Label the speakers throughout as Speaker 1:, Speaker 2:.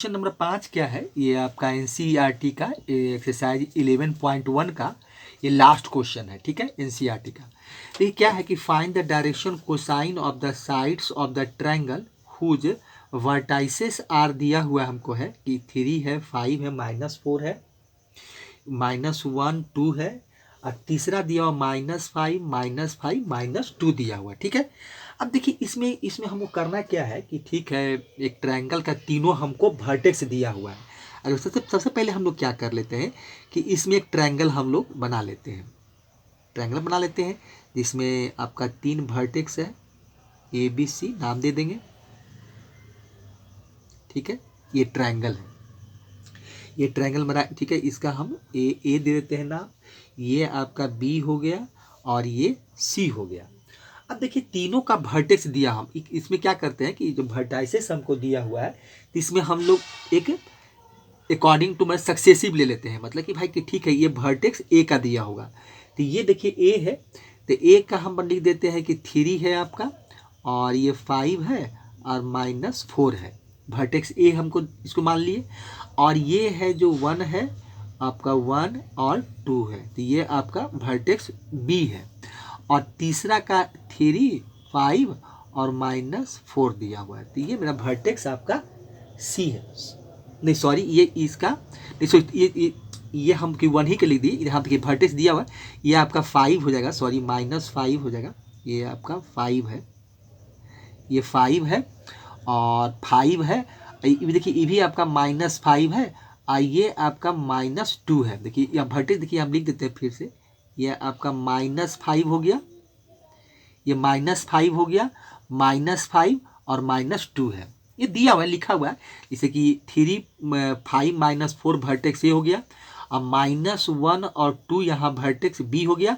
Speaker 1: Question number 5 क्या है, ये आपका एनसीईआरटी का एक्सरसाइज 11.1 का ये लास्ट क्वेश्चन है। ठीक है, एनसीईआरटी का। तो ये क्या है कि find the direction cosine of the sides of the triangle whose vertices are दिया हुआ हमको है कि 3 है, 5 है, -4 है, -1 2 है, और तीसरा दिया हुआ -5 -5 -2 दिया हुआ। ठीक है, अब देखिए इसमें हमको करना क्या है कि ठीक है, एक ट्रायंगल का तीनों हमको वर्टेक्स दिया हुआ है। अगर सबसे पहले हम लोग क्या कर लेते हैं कि इसमें एक ट्रायंगल हम लोग बना लेते हैं, जिसमें आपका 3 वर्टेक्स है, ABC नाम दे देंगे। ठीक है, ये ट्रायंगल है, ये ट्रायंगल बना। ठीक है, इसका हम ए दे देते हैं नाम, ये आपका B हो गया और ये C हो गया। अब देखिए तीनों का वर्टेक्स दिया, हम इसमें क्या करते हैं कि जो वर्टाइसेस हमको दिया हुआ है तो इसमें हम लोग एक अकॉर्डिंग टू मैं सक्सेसिव ले लेते हैं। मतलब कि भाई कि ठीक है, ये वर्टेक्स A का दिया होगा, तो ये देखिए A है, तो A का हम लिख देते हैं कि 3 है आपका, और ये 5 है और -4 है। वर्टेक्स A हमको इसको मान लिए, और ये है जो 1 है आपका, 1 और 2 है, तो ये आपका वर्टेक्स B है। और तीसरा का 3 5 और -4 दिया हुआ है, तो ये मेरा वर्टेक्स आपका C है। नहीं सॉरी, ये इसका नहीं, सॉरी ये हम कि 1 ही के लिख दिए। यहाँ पे वर्टेक्स दिया हुआ है, ये आपका 5 हो जाएगा, सॉरी -5 हो जाएगा, ये आपका 5 है, ये 5 है और 5 है। देखिए ये भी आपका -5 है और ये आपका -2 है। देखिए यहाँ वर्टेक्स देखिए हम लिख देते हैं फिर से, ये आपका -5 हो गया, ये -5 हो गया, -5 और -2 है, ये दिया हुआ है, लिखा हुआ है। जैसे कि 3 5 -4 वर्टेक्स ये हो गया, और -1 और 2 यहाँ वर्टेक्स B हो गया,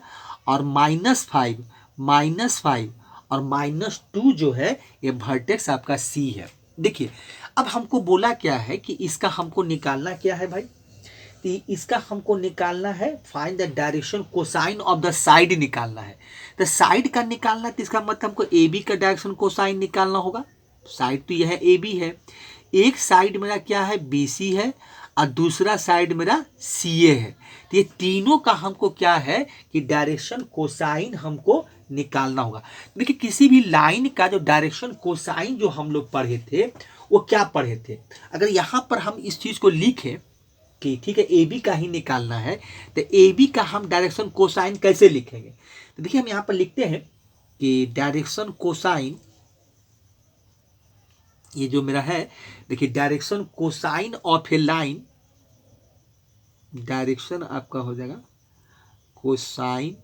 Speaker 1: और -5 और -2 जो है ये वर्टेक्स आपका C है। देखिए अब हमको बोला क्या है कि इसका हमको निकालना क्या है भाई, तो इसका हमको निकालना है find the direction cosine of the side निकालना है। तो साइड का निकालना है, तो इसका मतलब हमको AB का डायरेक्शन कोसाइन निकालना होगा। साइड तो यह है AB है, एक साइड मेरा क्या है BC है और दूसरा साइड मेरा CA है। तो ये तीनों का हमको क्या है कि डायरेक्शन कोसाइन हमको निकालना होगा। देखिए किसी भी लाइन का जो डायरेक्शन कोसाइन जो हम लोग पढ़े थे वो क्या पढ़े थे, अगर यहाँ पर हम इस चीज़ को लिखें कि ठीक है AB का ही निकालना है, तो AB का हम डायरेक्शन कोसाइन कैसे लिखेंगे। तो देखिए हम यहाँ पर लिखते हैं कि डायरेक्शन कोसाइन, ये जो मेरा है, देखिए direction cosine of A line, direction आपका हो जाएगा कोसाइन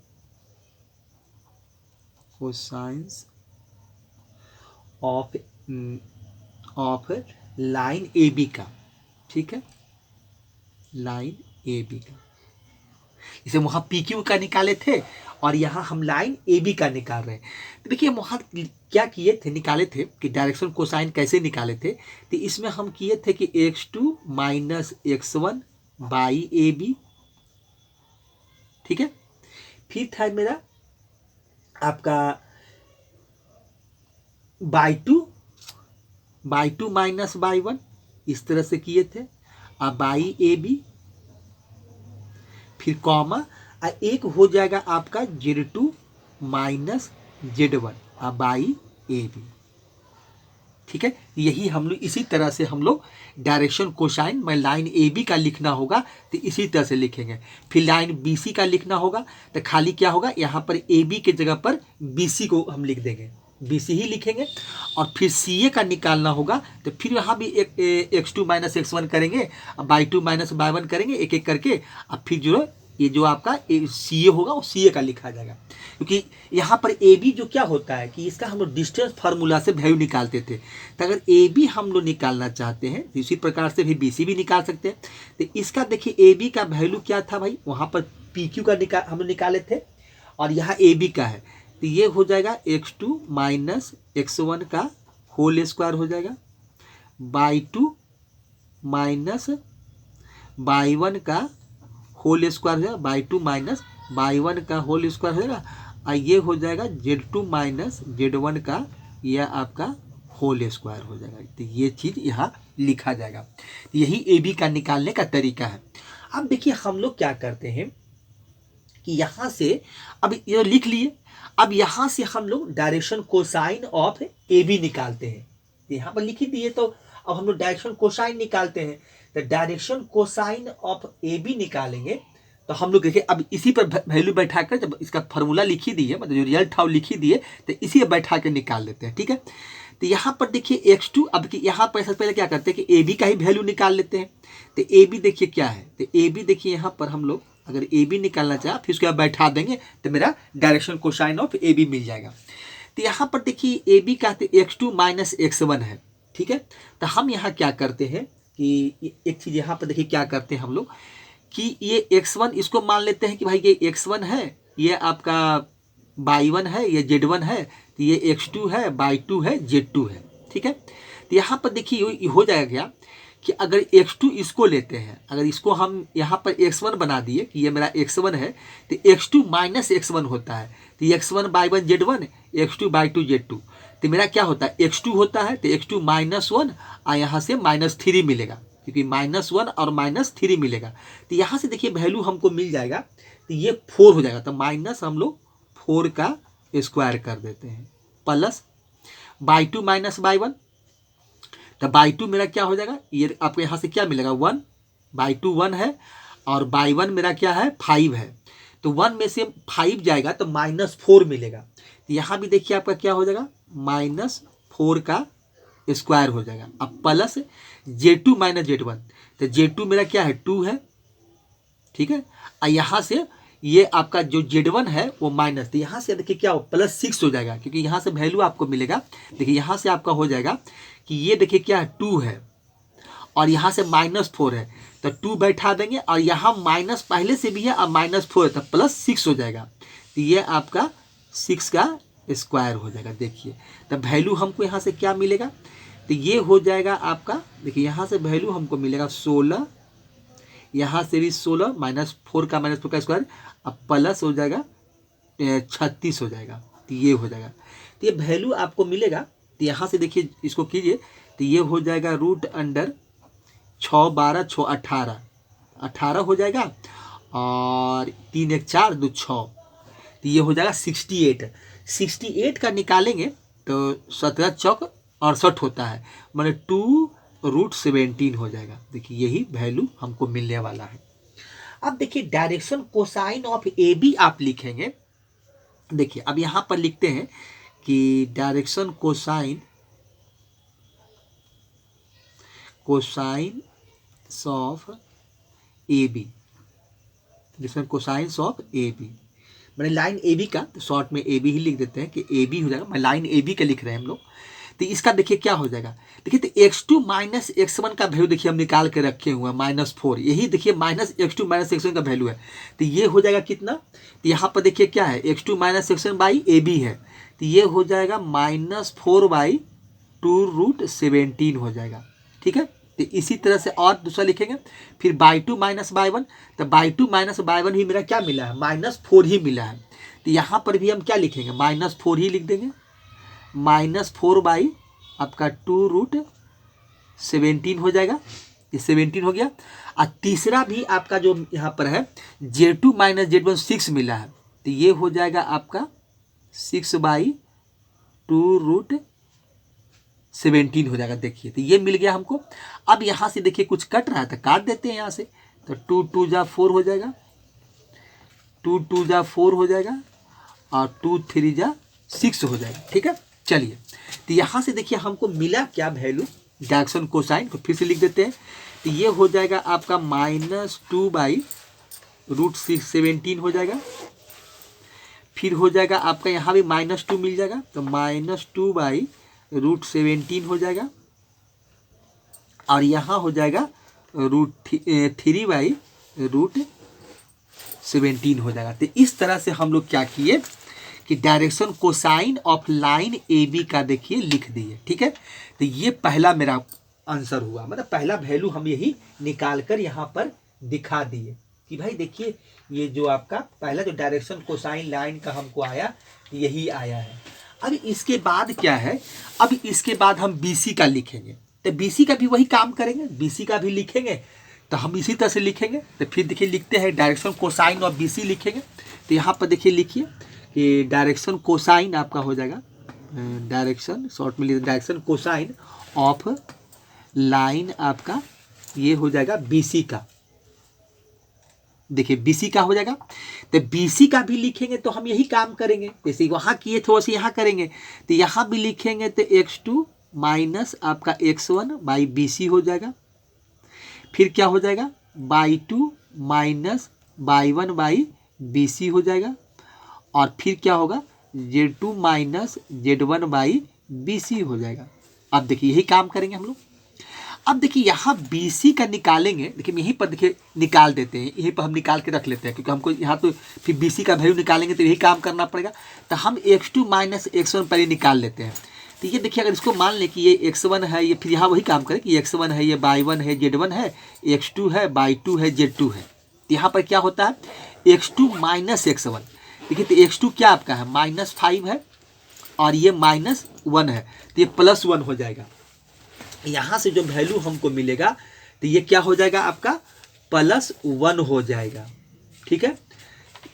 Speaker 1: ऑफ लाइन AB का। ठीक है, लाइन AB का, इसे वहाँ PQ का निकाले थे और यहाँ हम लाइन AB का निकाल रहे हैं। तो देखिए हम वहाँ क्या किए थे, निकाले थे कि डायरेक्शन कोसाइन कैसे निकाले थे। तो इसमें हम किए थे कि x2 - x1 बाई AB। ठीक है, फिर था मेरा आपका बाई 2 माइनस बाई 1, इस तरह से किए थे, और बाई AB, फिर कॉमा, और एक हो जाएगा आपका Z2 minus Z1 by AB। ठीक है, यही हम लोग इसी तरह से हम लोग डायरेक्शन कोसाइन में लाइन AB का लिखना होगा तो इसी तरह से लिखेंगे। फिर लाइन BC का लिखना होगा तो खाली क्या होगा, यहाँ पर AB के जगह पर BC को हम लिख देंगे, BC ही लिखेंगे। और फिर CA का निकालना होगा तो फिर यहाँ भी x2 - x1 करेंगे, बाई 2 माइनस बाई 1 करेंगे, एक एक करके। अब फिर जो ये जो आपका CA होगा वो CA का लिखा जाएगा, क्योंकि यहाँ पर AB जो क्या होता है कि इसका हम लोग डिस्टेंस फार्मूला से वैल्यू निकालते थे। तो अगर AB हम लोग निकालना चाहते हैं तो इसी प्रकार से भी BC भी निकाल सकते हैं। तो इसका देखिए AB का वैल्यू क्या था भाई, वहाँ पर PQ का हम लोग निकाले थे, और यहाँ AB का है, तो ये हो जाएगा x2 माइनस x1 का होल स्क्वायर हो जाएगा, बाई 2 माइनस बाई 1 का होल स्क्वायर हो जाएगा, बाई 2 माइनस बाई 1 का होल स्क्वायर हो जाएगा, और ये हो जाएगा Z2 माइनस Z1 का, यह आपका होल स्क्वायर हो जाएगा। तो ये चीज़ यहाँ लिखा जाएगा। यही ए बी का निकालने का तरीका है। अब देखिए हम लोग क्या करते हैं कि यहाँ से अब ये लिख लिए, अब यहाँ से हम लोग direction cosine of A B निकालते हैं। यहाँ पर लिख ही दिए तो अब हम लोग डायरेक्शन कोसाइन निकालते हैं। तो direction cosine of A B निकालेंगे तो हम लोग देखिए अब इसी पर वैल्यू बैठाकर, जब इसका फार्मूला लिख ही दिए, मतलब जो रिजल्ट था वो लिख ही दिए, तो इसी पर बैठा कर निकाल लेते हैं। ठीक है, तो यहाँ पर देखिए x2, अब यहाँ पर सबसे पहले क्या करते हैं कि ए बी का ही वैल्यू निकाल लेते हैं। तो ए बी देखिए क्या है, तो ए बी देखिए यहाँ पर हम लोग अगर ए बी निकालना चाहे फिर उसके बाद बैठा देंगे तो मेरा direction cosine of A B मिल जाएगा। तो यहाँ पर देखिए ए बी का x2 माइनस x1 है। ठीक है, तो हम यहाँ क्या करते हैं कि एक चीज़ यहाँ पर देखिए क्या करते हैं हम लोग कि ये x1 इसको मान लेते हैं कि भाई ये x1 है, ये आपका y1 है, ये z1 है, तो ये x2 है, y2 है, z2 है। ठीक है, तो यहाँ पर देखिए हो जाएगा क्या कि अगर x2 इसको लेते हैं, अगर इसको हम यहाँ पर x1 बना दिए कि ये मेरा x1 है, तो x2 माइनस x1 होता है, तो x1 y1 z1, x2 y2 z2, तो मेरा क्या होता है x2 होता है, तो x2 -1 और यहाँ से -3 मिलेगा, क्योंकि -1 और -3 मिलेगा। तो यहाँ से देखिए वैल्यू हमको मिल जाएगा, तो ये 4 हो जाएगा, तो माइनस हम लोग 4 का स्क्वायर कर देते हैं, प्लस y2 माइनस y1, तो y2 मेरा क्या हो जाएगा, ये आपको यहाँ से क्या मिलेगा 1, y2 1 है और y1 मेरा क्या है 5 है, तो 1 में से 5 जाएगा तो -4 मिलेगा। तो यहाँ भी देखिए आपका क्या हो जाएगा -4 का स्क्वायर हो जाएगा। अब प्लस z2 माइनस z1, तो z2 मेरा क्या है 2 है। ठीक है, और यहाँ से ये आपका जो z1 है वो माइनस, तो यहाँ से देखिए क्या हो +6 हो जाएगा, क्योंकि यहाँ से वैल्यू आपको मिलेगा। देखिए यहाँ से आपका हो जाएगा कि ये देखिए क्या है 2 है और यहाँ से -4 है, तो 2 बैठा देंगे और यहाँ माइनस पहले से भी है और -4 है, तो +6 हो जाएगा, तो ये आपका 6 का स्क्वायर हो जाएगा। देखिए तो वैल्यू हमको यहाँ से क्या मिलेगा, तो ये हो जाएगा आपका, देखिए यहाँ से वैल्यू हमको मिलेगा 16, यहाँ से भी 16 -4 का स्क्वायर, अब प्लस हो जाएगा 36 हो जाएगा, तो ये हो जाएगा। तो ये वैल्यू आपको मिलेगा, तो यहाँ से देखिए इसको कीजिए, तो ये हो जाएगा √अंडर 6 12 6 18 18 हो जाएगा और 3 1 4 2 6, तो ये हो जाएगा 68। 68 का निकालेंगे तो 17 चौक 68 होता है, माने 2√17 हो जाएगा। देखिए यही वैल्यू हमको मिलने वाला है। अब देखिए direction cosine of A B आप लिखेंगे। देखिए अब यहाँ पर लिखते हैं कि direction cosine of A B, direction cosine of A B, मैंने लाइन ए बी का तो शॉर्ट में ए बी ही लिख देते हैं कि ए बी हो जाएगा, मैं लाइन ए बी का लिख रहे हैं हम लोग। तो इसका देखिए क्या हो जाएगा, देखिए तो x2 माइनस x1 का वैल्यू देखिए हम निकाल के रखे हुए हैं -4, यही देखिए -x2 माइनस x1 का वैल्यू है, तो ये हो जाएगा कितना, तो यहाँ पर देखिए क्या है x2 minus x1 by A B है, तो ये हो जाएगा -4/2√17 हो जाएगा। ठीक है, तो इसी तरह से और दूसरा लिखेंगे, फिर y2 माइनस y1, तो y2 माइनस y1 ही मेरा क्या मिला है -4 ही मिला है, तो यहाँ पर भी हम क्या लिखेंगे -4 ही लिख देंगे, -4 बाई आपका 2√17 हो जाएगा, ये 17 हो गया। और तीसरा भी आपका जो यहाँ पर है z2 माइनस z1 6 मिला है, तो ये हो जाएगा आपका 6/2√17 हो जाएगा। देखिए तो ये मिल गया हमको। अब यहाँ से देखिए कुछ कट रहा है तो काट देते हैं यहाँ से, तो 2 2 जा 4 हो जाएगा, 2 2 जा 4 हो जाएगा और 2 3 जा 6 हो जाएगा। ठीक है, चलिए तो यहाँ से देखिए हमको मिला क्या वैल्यू, डायरेक्शन कोसाइन को फिर से लिख देते हैं, तो ये हो जाएगा आपका -2/√17 हो जाएगा। फिर हो जाएगा आपका यहाँ भी -2 मिल जाएगा, तो -2/√17 हो जाएगा और यहाँ हो जाएगा √3/√17 हो जाएगा। तो इस तरह से हम लोग क्या किए कि direction cosine of line A B का देखिए लिख दिए। ठीक है, तो ये पहला मेरा आंसर हुआ, मतलब पहला वैल्यू हम यही निकाल कर यहाँ पर दिखा दिए कि भाई देखिए ये जो आपका पहला जो डायरेक्शन कोसाइन लाइन का हमको आया यही आया है। अब इसके बाद क्या है, अब इसके बाद हम बी सी का लिखेंगे। तो BC का भी वही काम करेंगे, BC का भी लिखेंगे तो हम इसी तरह से लिखेंगे। तो फिर देखिए लिखते हैं डायरेक्शन कोसाइन ऑफ BC लिखेंगे। तो यहाँ पर देखिए लिखिए कि डायरेक्शन कोसाइन आपका हो जाएगा, डायरेक्शन शॉर्ट में डायरेक्शन कोसाइन ऑफ लाइन आपका ये हो जाएगा BC का। देखिए BC का हो जाएगा, तो BC का भी लिखेंगे तो हम यही काम करेंगे, जैसे वहाँ किए थे वैसे यहाँ करेंगे। तो यहाँ भी लिखेंगे तो x2 माइनस आपका x1 बाई BC हो जाएगा। फिर क्या हो जाएगा y2 minus y1 by BC हो जाएगा। और फिर क्या होगा z2 minus z1 by BC हो जाएगा। अब देखिए यही काम करेंगे हम लोग। अब देखिए यहाँ BC का निकालेंगे, देखिए यहीं पर देखिए निकाल देते हैं, यहीं पर हम निकाल के रख लेते हैं क्योंकि हमको यहाँ तो फिर BC का वैल्यू निकालेंगे तो यही काम करना पड़ेगा। तो हम x2 माइनस x1 पहले निकाल लेते हैं। तो ये देखिए अगर इसको मान लें कि ये x1 है, ये फिर यहाँ वही काम करें कि x1 है, ये y1 है, z1 है, x2 है, y2 है, z2 है। तो यहाँ पर क्या होता है x2 माइनस x1। देखिए तो x2 क्या आपका है -5 है और ये -1 है, तो ये +1 हो जाएगा। यहाँ से जो वैल्यू हमको मिलेगा तो ये क्या हो जाएगा आपका +1 हो जाएगा। ठीक है,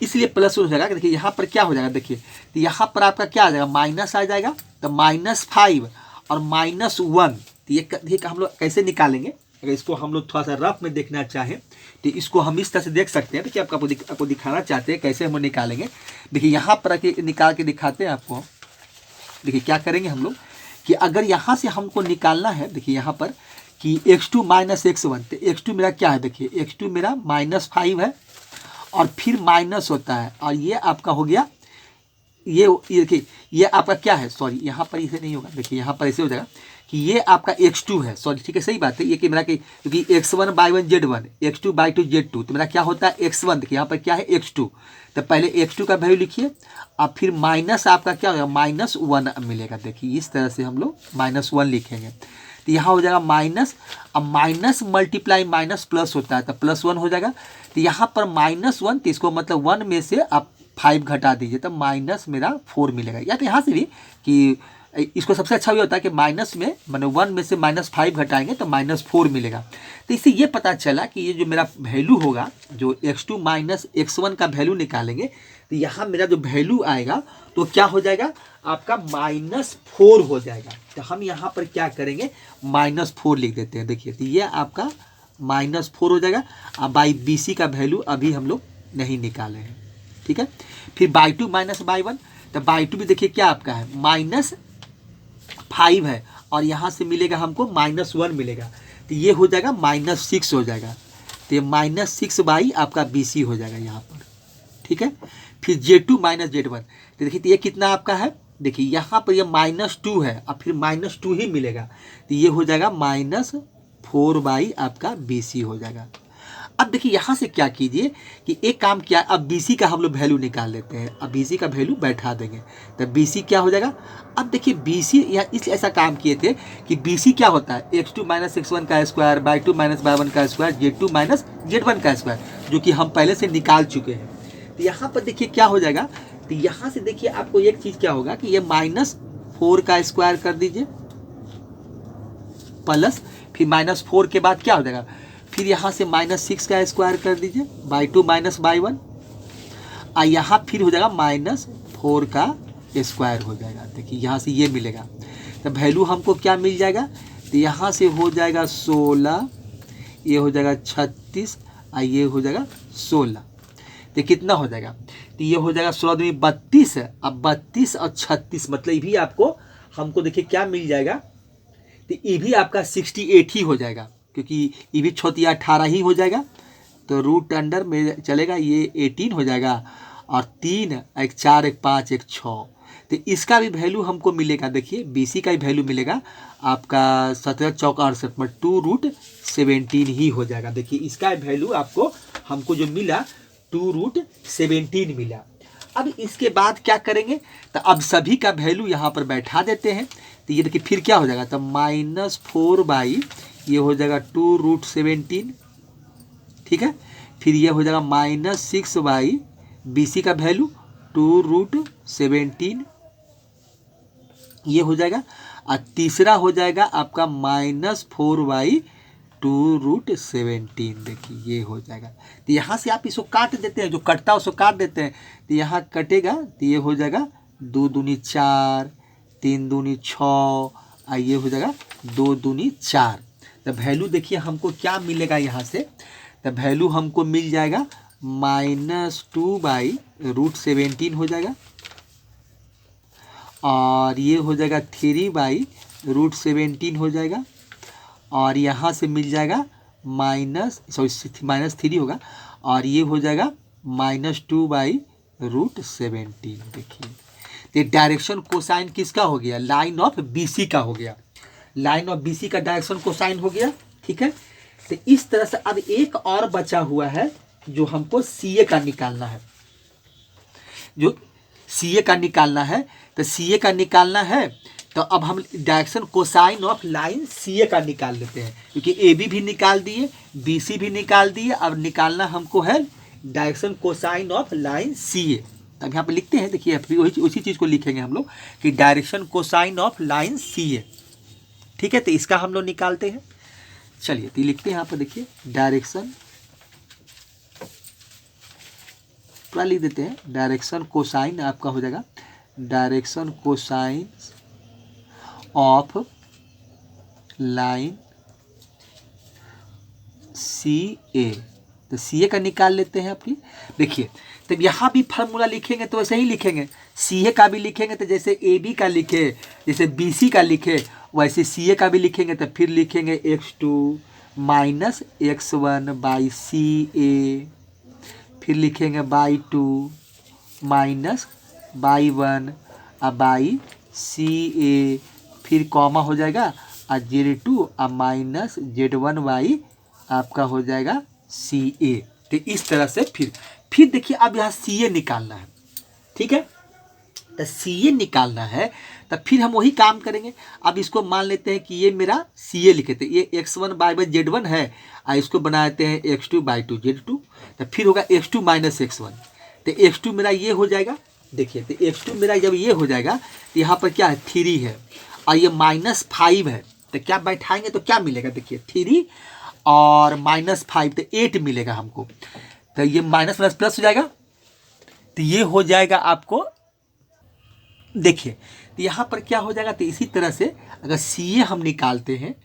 Speaker 1: इसलिए +1 हो जाएगा। देखिए यहाँ पर क्या हो जाएगा, देखिए तो यहाँ पर आपका क्या आ जाएगा माइनस आ जाएगा, तो -5 और -1। तो ये हम लोग कैसे निकालेंगे, अगर इसको हम लोग थोड़ा सा रफ में देखना चाहें तो इसको हम इस तरह से देख सकते हैं। देखिए आपको दिखाना चाहते हैं कैसे हम निकालेंगे। देखिए यहाँ पर निकाल के दिखाते हैं आपको। देखिए क्या करेंगे हम लोग कि अगर यहाँ से हमको निकालना है, देखिए यहाँ पर कि x2 माइनस x1, तो x2 मेरा क्या है, देखिए x2 मेरा -5 है और फिर माइनस होता है और ये आपका हो गया ये देखिए ये आपका क्या है, सॉरी यहाँ पर इसे नहीं होगा, देखिए यहाँ पर ऐसे हो जाएगा कि ये आपका x2 है, सॉरी ठीक है सही बात है, ये कि मेरा क्योंकि x1 by 1 z1, x2 by 2 z2, तो मेरा क्या होता है x1। देखिए यहाँ पर क्या है x2, तो पहले x2 का वैल्यू लिखिए और फिर माइनस आपका क्या होगा -1 मिलेगा। देखिए इस तरह से हम लोग -1 लिखेंगे तो यहाँ हो जाएगा माइनस, अब माइनस मल्टीप्लाई माइनस प्लस होता है तो +1 हो जाएगा। तो यहाँ पर -1, तो इसको मतलब 1 में से आप 5 घटा दीजिए तो माइनस मेरा 4 मिलेगा। या तो यहाँ से भी कि इसको सबसे अच्छा भी होता है कि माइनस में मैंने 1 में से -5 घटाएंगे तो -4 मिलेगा। तो इससे ये पता चला कि ये जो मेरा वैल्यू होगा, जो x2 माइनस x1 का वैल्यू निकालेंगे तो यहाँ मेरा जो वैल्यू आएगा तो क्या हो जाएगा आपका -4 हो जाएगा। तो हम यहाँ पर क्या करेंगे -4 लिख देते हैं। देखिए तो ये आपका -4 हो जाएगा। अब बाई BC का वैल्यू अभी हम लोग नहीं निकाले हैं, ठीक है। फिर y2 माइनस y1, तो y2 भी देखिए क्या आपका है -5 है और यहाँ से मिलेगा हमको -1 मिलेगा, तो ये हो जाएगा -6 हो जाएगा। तो ये -6 बाई आपका BC हो जाएगा यहाँ पर, ठीक है। फिर z2 माइनस z1, तो देखिए तो ये कितना आपका है, देखिए यहाँ पर ये -2 है और फिर -2 ही मिलेगा, तो ये हो जाएगा -4 बाई आपका BC हो जाएगा। अब देखिए यहाँ से क्या कीजिए कि एक काम किया, अब BC का हम लोग वैल्यू निकाल लेते हैं। अब BC का वैल्यू बैठा देंगे तो BC क्या हो जाएगा। अब देखिए BC या इसलिए ऐसा काम किए थे कि BC क्या होता है x2 माइनस x1 का स्क्वायर, y2 माइनस y1 का स्क्वायर, z2 माइनस z1 का स्क्वायर, जो कि हम पहले से निकाल चुके हैं। तो यहाँ पर देखिए क्या हो जाएगा, तो यहाँ से देखिए आपको एक चीज़ क्या होगा कि ये -4 का स्क्वायर कर दीजिए प्लस फिर -4 के बाद क्या हो जाएगा, फिर यहाँ से -6 का स्क्वायर कर दीजिए y2 माइनस y1 और यहाँ फिर हो जाएगा -4 का स्क्वायर हो जाएगा। देखिए यहाँ से ये मिलेगा, तो वैल्यू हमको क्या मिल जाएगा, तो यहाँ से हो जाएगा 16, ये हो जाएगा 36 और ये हो जाएगा 16। तो कितना हो जाएगा, तो ये हो जाएगा 16 दूनी 32 है। अब 32 और 36 मतलब ये भी आपको हमको देखिए क्या मिल जाएगा, तो ये भी आपका 68 ही हो जाएगा, क्योंकि ये भी 6 18 ही हो जाएगा। तो रूट अंडर में चलेगा, ये 18 हो जाएगा और 3 1 4 1 5 1 6, तो इसका भी वैल्यू हमको मिलेगा। देखिए BC का भी वैल्यू मिलेगा आपका 17 चौक 68 में 2√17 ही हो जाएगा। देखिए इसका वैल्यू आपको हमको जो मिला 2√17 मिला। अब इसके बाद क्या करेंगे, तो अब सभी का वैल्यू यहाँ पर बैठा देते हैं। तो ये देखिए फिर क्या हो जाएगा, तो -4 बाई ये हो जाएगा 2√17, ठीक है। फिर ये हो जाएगा -6 बाई BC का वैल्यू 2√17 ये हो जाएगा। और तीसरा हो जाएगा आपका -4/2√17। देखिए ये हो जाएगा। तो यहाँ से आप इसको काट देते हैं, जो कटता है उसको काट देते हैं, तो यहाँ कटेगा तो ये हो जाएगा 2 दूनी 4, 3 दूनी 6 और ये हो जाएगा 2 दूनी 4। तो वैल्यू देखिए हमको क्या मिलेगा यहाँ से, तो वैल्यू हमको मिल जाएगा -2/√17 हो जाएगा, और ये हो जाएगा 3/√17 हो जाएगा, और यहाँ से मिल जाएगा -3 होगा, और ये हो जाएगा -2/√17। देखिए तो डायरेक्शन कोसाइन किसका हो गया, लाइन ऑफ BC का हो गया, लाइन ऑफ BC का डायरेक्शन कोसाइन हो गया। ठीक है, तो इस तरह से अब एक और बचा हुआ है जो हमको CA का निकालना है, जो CA का निकालना है। तो CA का निकालना है तो अब हम direction cosine of line CA का निकाल लेते हैं, क्योंकि AB भी निकाल दिए, BC भी निकाल दिए, अब निकालना हमको है direction cosine of line CA। तब यहाँ पे लिखते हैं, देखिए उसी चीज़ को लिखेंगे हम लोग कि direction cosine of line CA। ठीक है, तो इसका हम लोग निकालते हैं। चलिए तो लिखते हैं यहाँ पर, देखिए डायरेक्शन, पूरा लिख देते हैं, डायरेक्शन कोसाइन आपका हो जाएगा direction cosine of line CA। तो CA का निकाल लेते हैं अपनी। देखिए तब यहाँ भी फार्मूला लिखेंगे तो वैसे ही लिखेंगे, CA का भी लिखेंगे तो जैसे AB का लिखे, जैसे BC का लिखे, वैसे CA का भी लिखेंगे। तो फिर लिखेंगे x2 - x1/CA, फिर लिखेंगे y2 - y1/CA, फिर कॉमा हो जाएगा और z2 और -z1 आपका हो जाएगा CA। तो इस तरह से फिर देखिए अब यहाँ CA निकालना है। ठीक है, तो CA निकालना है तो फिर हम वही काम करेंगे। अब इसको मान लेते हैं कि ये मेरा CA लिखे थे, ये x1/z1 है, और इसको बना देते हैं x2/2z2। तो फिर होगा x2 - x1, तो x2 मेरा ये हो जाएगा। देखिए तो x2 मेरा जब ये हो जाएगा तो यहाँ पर क्या है 3 है, और ये -5 है, तो क्या बैठाएंगे तो क्या मिलेगा, देखिए 3 और -5 तो 8 मिलेगा हमको। तो ये माइनस प्लस प्लस हो जाएगा, तो ये हो जाएगा आपको। देखिए तो यहाँ पर क्या हो जाएगा, तो इसी तरह से अगर CA हम निकालते हैं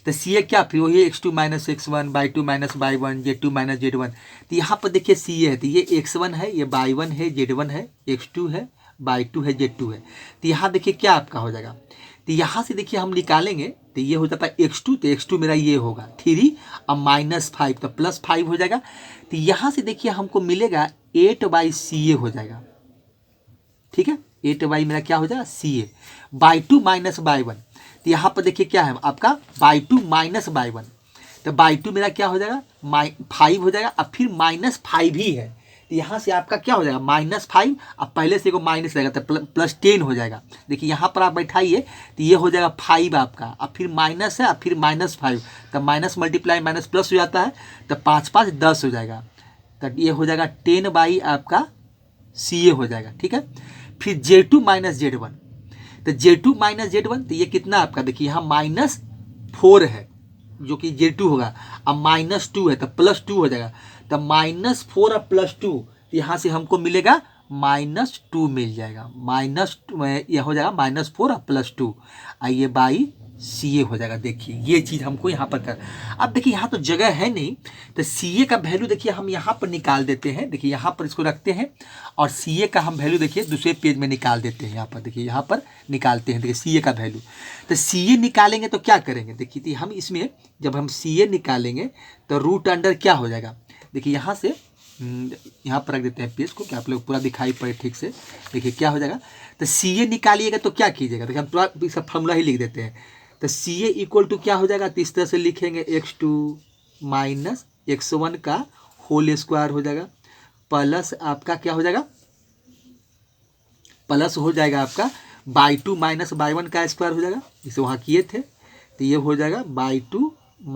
Speaker 1: तो CA क्या, फिर वही x2 - x1 y2 - y1 z2 - z1। तो यहाँ पर देखिए CA है, तो ये x1 है, ये y1 है, z1 है, x2 है, y2 है, z2 है। तो यहाँ देखिए क्या आपका हो जाएगा, तो यहाँ से देखिए हम निकालेंगे तो ये हो जाता है x2, तो x2 मेरा ये होगा 3 और -5 तो +5 हो जाएगा। तो यहाँ से देखिए हमको मिलेगा 8/CA हो जाएगा। ठीक है, 8 मेरा क्या हो जाएगा CA, y2 - y1। तो यहाँ पर देखिए क्या है आपका y2 - y1, तो y2 मेरा क्या हो जाएगा 5 हो जाएगा, अब फिर -5 ही है, तो यहाँ से आपका क्या हो जाएगा -5, अब पहले से को माइनस रहेगा तो +10 हो जाएगा। देखिए यहाँ पर आप बैठाइए तो ये हो जाएगा 5 आपका, अब फिर माइनस है, अब फिर -5, तो माइनस मल्टीप्लाई माइनस प्लस हो जाता है, तो 5 5 10 हो जाएगा, तो ये हो जाएगा 10 आपका CA हो जाएगा। ठीक है, फिर z2 - z1, तो z2 - z1 तो ये कितना आपका, देखिए यहाँ -4 है जो कि z2 होगा, अब -2 है तो +2 हो जाएगा, तो -4 और +2, यहाँ से हमको मिलेगा -2 मिल जाएगा, यह हो जाएगा -4 और +2, आइए CA हो जाएगा। देखिए ये चीज़ हमको यहाँ पर कर, अब देखिए यहाँ तो जगह है नहीं, तो CA का वैल्यू देखिए हम यहाँ पर निकाल देते हैं। देखिए यहाँ पर इसको रखते हैं और CA का हम वैल्यू देखिए दूसरे पेज में निकाल देते हैं। यहाँ पर देखिए यहाँ पर निकालते हैं, देखिए CA का वैल्यू। तो CA निकालेंगे तो क्या करेंगे, देखिए हम इसमें जब हम CA निकालेंगे तो रूट अंडर क्या हो जाएगा, देखिए यहाँ से यहाँ पर रख देते हैं पेज को कि आप लोग पूरा दिखाई पड़े ठीक से। देखिए क्या हो जाएगा, तो CA निकालिएगा तो क्या कीजिएगा, देखिए हम पूरा इसका फॉर्मूला ही लिख देते हैं। तो CA इक्वल टू क्या हो जाएगा, तो इस तरह से लिखेंगे x2 - x1 का होल स्क्वायर हो जाएगा, प्लस आपका क्या हो जाएगा, प्लस हो जाएगा आपका y2 - y1 का स्क्वायर हो जाएगा, जिसे वहाँ किए थे। तो ये हो जाएगा y2 -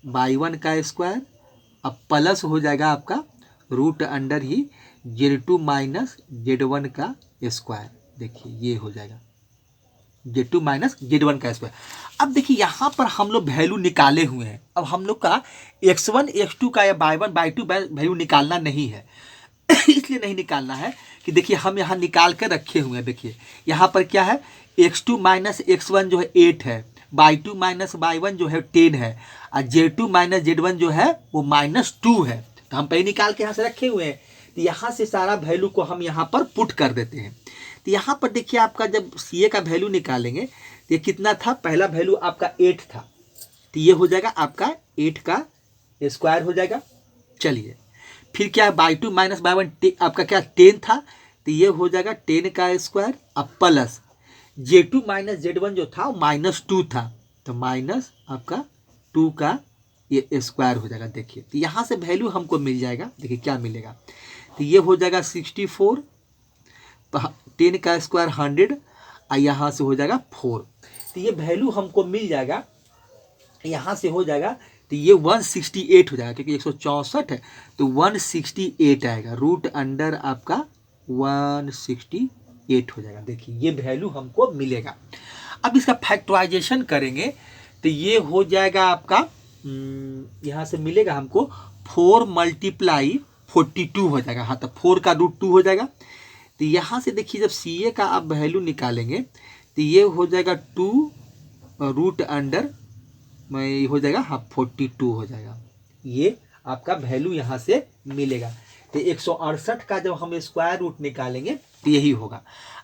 Speaker 1: y1 का स्क्वायर, अब प्लस हो जाएगा आपका रूट अंडर ही z2 - z1 का स्क्वायर। देखिए ये हो जाएगा। Z2 माइनस Z1 का स्क्वायर। अब देखिए यहाँ पर हम लोग वैल्यू निकाले हुए हैं, अब हम लोग का x1 x2 का या y1 y2 वैल्यू निकालना नहीं है इसलिए नहीं निकालना है कि देखिए हम यहाँ निकाल कर रखे हुए हैं। देखिए यहाँ पर क्या है, x2 माइनस x1 जो है 8 है, y2 माइनस y1 जो है 10 है, और z2 माइनस z1 जो है वो -2 है। तो हम पहले निकाल के यहाँ से रखे हुए हैं, तो यहाँ से सारा वैल्यू को हम यहाँ पर पुट कर देते हैं। तो यहाँ पर देखिए आपका जब CA का वैल्यू निकालेंगे तो ये कितना था, पहला वैल्यू आपका 8 था, तो ये हो जाएगा आपका 8 का स्क्वायर हो जाएगा। चलिए फिर क्या है, y2 माइनस y1 आपका क्या 10 था, तो ये हो जाएगा 10 का स्क्वायर, अब प्लस z2 माइनस z1 जो था वो -2 था, तो माइनस आपका 2 का ये स्क्वायर हो जाएगा। देखिए तो यहाँ से वैल्यू हमको मिल जाएगा, देखिए क्या मिलेगा, तो ये हो जाएगा 64, 10 का स्क्वायर 100, और यहाँ से हो जाएगा 4, तो ये वैल्यू हमको मिल जाएगा, यहाँ से हो जाएगा तो ये 168 हो जाएगा, क्योंकि 164 है तो 168 आएगा, रूट अंडर आपका 168 हो जाएगा। देखिए ये वैल्यू हमको मिलेगा। अब इसका फैक्टराइजेशन करेंगे तो ये हो जाएगा आपका यहाँ से मिलेगा हमको 4 × 42 हो जाएगा। हाँ तो 4 का रूट 2 हो जाएगा। तो यहाँ से देखिए जब CA का आप वैल्यू निकालेंगे तो ये हो जाएगा 2 रूट अंडर में हो जाएगा, हाँ 42 हो जाएगा। ये आपका वैल्यू यहाँ से मिलेगा। तो 168 का जब हम स्क्वायर रूट निकालेंगे तो यही होगा।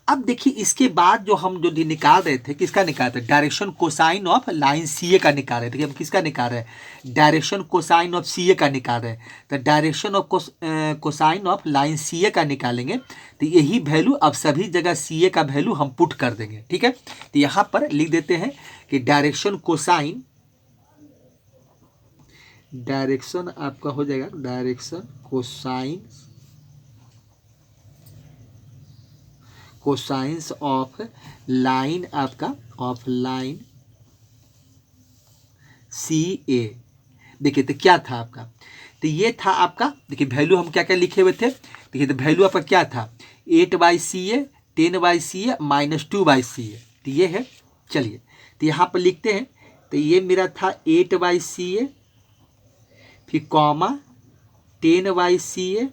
Speaker 1: अब देखिए इसके बाद जो हम जो निकाल रहे थे, किसका निकाल रहे थे, direction cosine of line CA का निकाल रहे थे। हम किसका निकाल रहे हैं, डायरेक्शन कोसाइन ऑफ CA का निकाल रहे हैं। तो direction of cosine of line CA का निकालेंगे तो यही वैल्यू अब सभी जगह CA का वैल्यू हम पुट कर देंगे। ठीक है, तो यहाँ पर लिख देते हैं कि डायरेक्शन आपका हो जाएगा डायरेक्शन कोसाइंस ऑफ लाइन आपका ऑफ लाइन CA। देखिए तो क्या था आपका, तो ये था आपका, देखिए वैल्यू हम क्या क्या लिखे हुए थे। देखिए तो वैल्यू आपका क्या था, 8/CA 10/CA -2/CA, तो ये है। चलिए तो यहाँ पर लिखते हैं, तो ये मेरा था 8/CA, फिर कॉमा 10/CA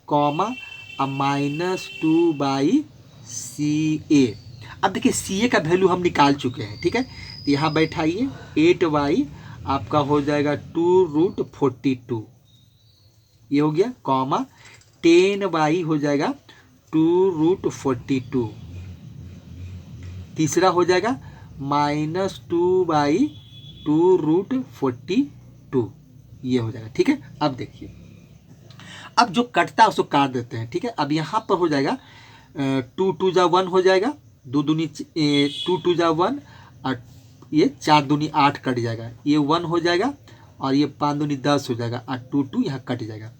Speaker 1: कॉमा अब -2/CA। अब देखिए CA का वैल्यू हम निकाल चुके हैं। ठीक है, तो यहाँ बैठाइए 8y आपका हो जाएगा 2√42, ये हो गया, कॉमा 10y हो जाएगा 2√42, तीसरा हो जाएगा -2/2√42, ये हो जाएगा। ठीक है, अब देखिए अब जो कटता है उसको काट देते हैं। ठीक है, अब यहाँ पर हो जाएगा 2 2 जा 1 हो जाएगा, 2 दूनी 2 2 जा 1, और ये 4 दूनी 8 कट जाएगा, ये 1 हो जाएगा, और ये 5 दूनी 10 हो जाएगा, और 2 2 यहाँ कट जाएगा।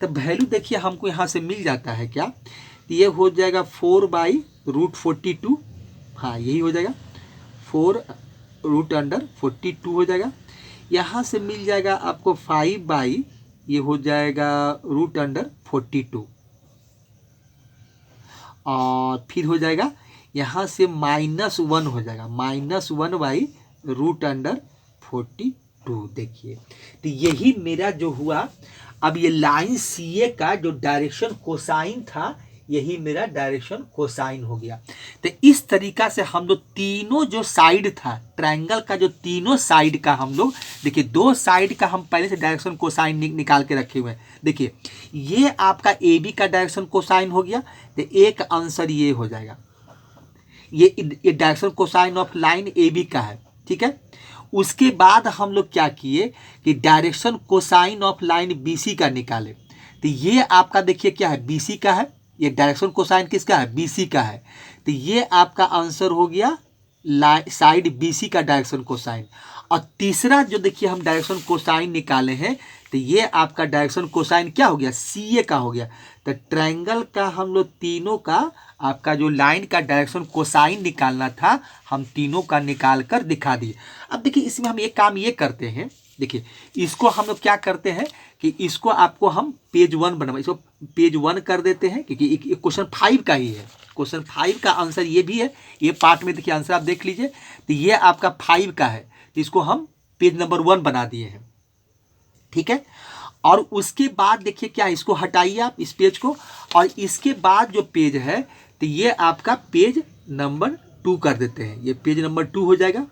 Speaker 1: तो वैल्यू देखिए हमको यहाँ से मिल जाता है क्या, तो ये हो जाएगा 4/√42, हाँ यही हो जाएगा 4√42 हो जाएगा। यहाँ से मिल जाएगा आपको 5 ये हो जाएगा √42, और फिर हो जाएगा यहाँ से -1 हो जाएगा, -1/√42। देखिए तो यही मेरा जो हुआ, अब ये लाइन CA का जो डायरेक्शन कोसाइन था यही मेरा डायरेक्शन कोसाइन हो गया। तो इस तरीका से हम लोग तीनों जो साइड था ट्रायंगल का, जो तीनों साइड का हम लोग, देखिए 2 साइड का हम पहले से डायरेक्शन कोसाइन निकाल के रखे हुए हैं। देखिए ये आपका AB का डायरेक्शन कोसाइन हो गया, तो एक आंसर ये हो जाएगा, ये direction cosine of line AB का है। ठीक है, उसके बाद हम लोग क्या किए कि direction cosine of line BC का निकाले। तो ये आपका देखिए क्या है, BC का है, ये डायरेक्शन कोसाइन किसका है, BC का है। तो ये आपका आंसर हो गया साइड BC का डायरेक्शन कोसाइन। और तीसरा जो देखिए हम डायरेक्शन कोसाइन निकाले हैं, तो ये आपका डायरेक्शन कोसाइन क्या हो गया, CA का हो गया। तो ट्रायंगल का हम लोग तीनों का आपका जो लाइन का डायरेक्शन कोसाइन निकालना था, हम तीनों का निकाल कर दिखा दिए। अब देखिए इसमें हम एक काम ये करते हैं देखिए इसको हम लोग क्या करते हैं कि इसको आपको हम पेज 1 बनवा, इसको पेज 1 कर देते हैं, क्योंकि एक क्वेश्चन 5 का ही है। क्वेश्चन 5 का आंसर ये भी है, ये पार्ट में देखिए आंसर आप देख लीजिए, तो ये आपका 5 का है, तो इसको हम पेज नंबर 1 बना दिए हैं, ठीक है। और उसके बाद देखिए क्या, इसको हटाइए आप इस पेज को, और इसके बाद जो पेज है तो ये आपका पेज नंबर 2 कर देते हैं, ये पेज नंबर 2 हो जाएगा।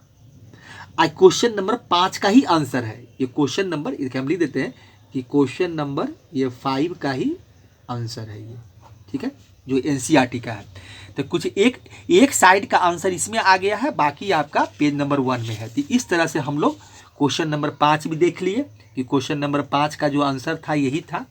Speaker 1: आज क्वेश्चन नंबर 5 का ही आंसर है, ये क्वेश्चन नंबर, इसके हम लिख देते हैं कि क्वेश्चन नंबर ये 5 का ही आंसर है ये, ठीक है, जो एनसीईआरटी का है। तो कुछ एक साइड का आंसर इसमें आ गया है, बाकी आपका पेज नंबर 1 में है। तो इस तरह से हम लोग क्वेश्चन नंबर 5 भी देख लिए कि क्वेश्चन नंबर 5 का जो आंसर था यही था।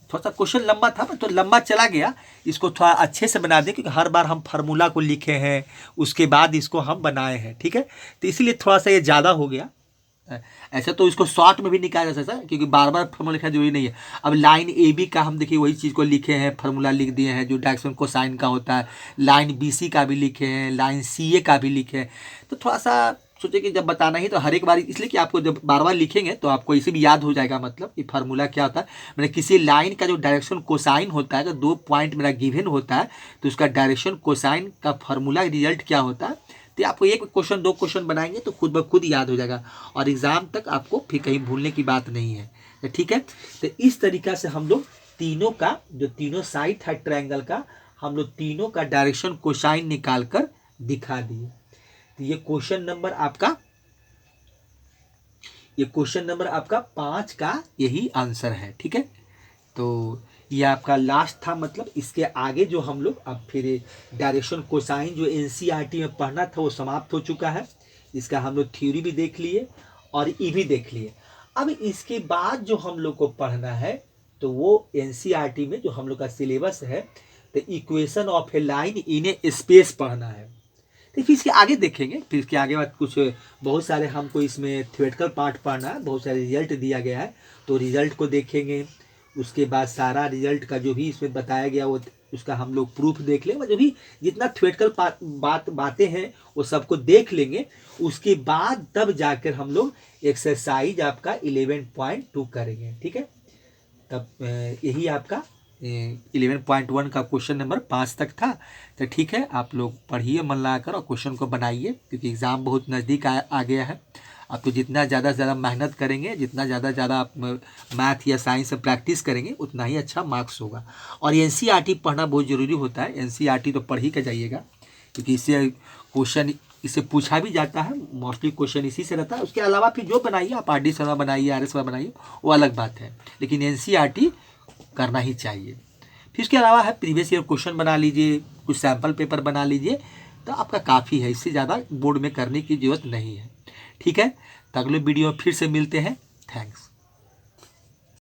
Speaker 1: थोड़ा सा क्वेश्चन लंबा था तो लंबा चला गया, इसको थोड़ा अच्छे से बना दें, क्योंकि हर बार हम फार्मूला को लिखे हैं उसके बाद इसको हम बनाए हैं, ठीक है। तो इसलिए थोड़ा सा ये ज़्यादा हो गया। ऐसा तो इसको शॉर्ट में भी निकाला जा सकता है, क्योंकि बार बार फार्मूला लिखना जरूरी नहीं है। अब लाइन ए बी का हम देखिए वही चीज़ को लिखे हैं, फार्मूला लिख दिए हैं जो डायरेक्शन कोसाइन का होता है। लाइन बी सी का भी लिखे हैं, लाइन सी ए का भी लिखे हैं। तो थोड़ा सा सोचे कि जब बताना ही तो हर एक बार, इसलिए कि आपको जब बार बार लिखेंगे तो आपको इसे भी याद हो जाएगा, मतलब ये फार्मूला क्या होता है। मैंने किसी लाइन का जो डायरेक्शन कोसाइन होता है, तो 2 पॉइंट मेरा गिवन होता है, तो उसका डायरेक्शन कोसाइन का फार्मूला रिजल्ट क्या होता है, तो आपको एक क्वेश्चन 2 क्वेश्चन बनाएंगे तो खुद ब खुद याद हो जाएगा, और एग्जाम तक आपको फिर कहीं भूलने की बात नहीं है, तो ठीक है। तो इस तरीका से हम लोग तीनों का, जो तीनों साइड था ट्रायंगल का, हम लोग तीनों का डायरेक्शन कोसाइन निकाल कर दिखा दिए। तो ये क्वेश्चन नंबर आपका 5 का यही आंसर है, ठीक है। तो ये आपका लास्ट था, मतलब इसके आगे जो हम लोग अब फिर डायरेक्शन कोसाइन जो एनसीईआरटी में पढ़ना था वो समाप्त हो चुका है। इसका हम लोग थ्योरी भी देख लिए और ई भी देख लिए। अब इसके बाद जो हम लोग को पढ़ना है तो वो एनसीईआरटी में जो हम लोग का सिलेबस है, तो equation of A line in A space पढ़ना है। तो फिर इसके आगे देखेंगे, फिर इसके आगे बाद कुछ बहुत सारे हमको इसमें थ्योरेटिकल पार्ट पढ़ना है, बहुत सारे रिजल्ट दिया गया है, तो रिजल्ट को देखेंगे। उसके बाद सारा रिजल्ट का जो भी इसमें बताया गया वो उसका हम लोग प्रूफ देख लेंगे, जो भी जितना थ्योरेटिकल बातें हैं वो सबको देख लेंगे। उसके बाद तब जाकर हम लोग एक्सरसाइज आपका 11.2 करेंगे, ठीक है। तब यही आपका 11.1 का क्वेश्चन नंबर 5 तक था। तो ठीक है, आप लोग पढ़िए मन लगाकर और क्वेश्चन को बनाइए, क्योंकि एग्ज़ाम बहुत नज़दीक आ गया है। अब तो जितना ज़्यादा से ज़्यादा मेहनत करेंगे, जितना ज़्यादा आप मैथ या साइंस से प्रैक्टिस करेंगे, उतना ही अच्छा मार्क्स होगा। और एनसीईआरटी पढ़ना बहुत ज़रूरी होता है, एनसीईआरटी तो पढ़ ही कर जाइएगा, क्योंकि इससे पूछा भी जाता है, मोस्टली क्वेश्चन इसी से रहता है। उसके अलावा फिर जो बनाइए आप, आर डी शर्मा बनाइए, आर एस शर्मा बनाइए, वो अलग बात है, लेकिन एनसीईआरटी करना ही चाहिए। फिर इसके अलावा है प्रीवियस ईयर क्वेश्चन बना लीजिए, कुछ सैम्पल पेपर बना लीजिए, तो आपका काफ़ी है, इससे ज़्यादा बोर्ड में करने की ज़रूरत नहीं है, ठीक है। तो अगले वीडियो में फिर से मिलते हैं, थैंक्स।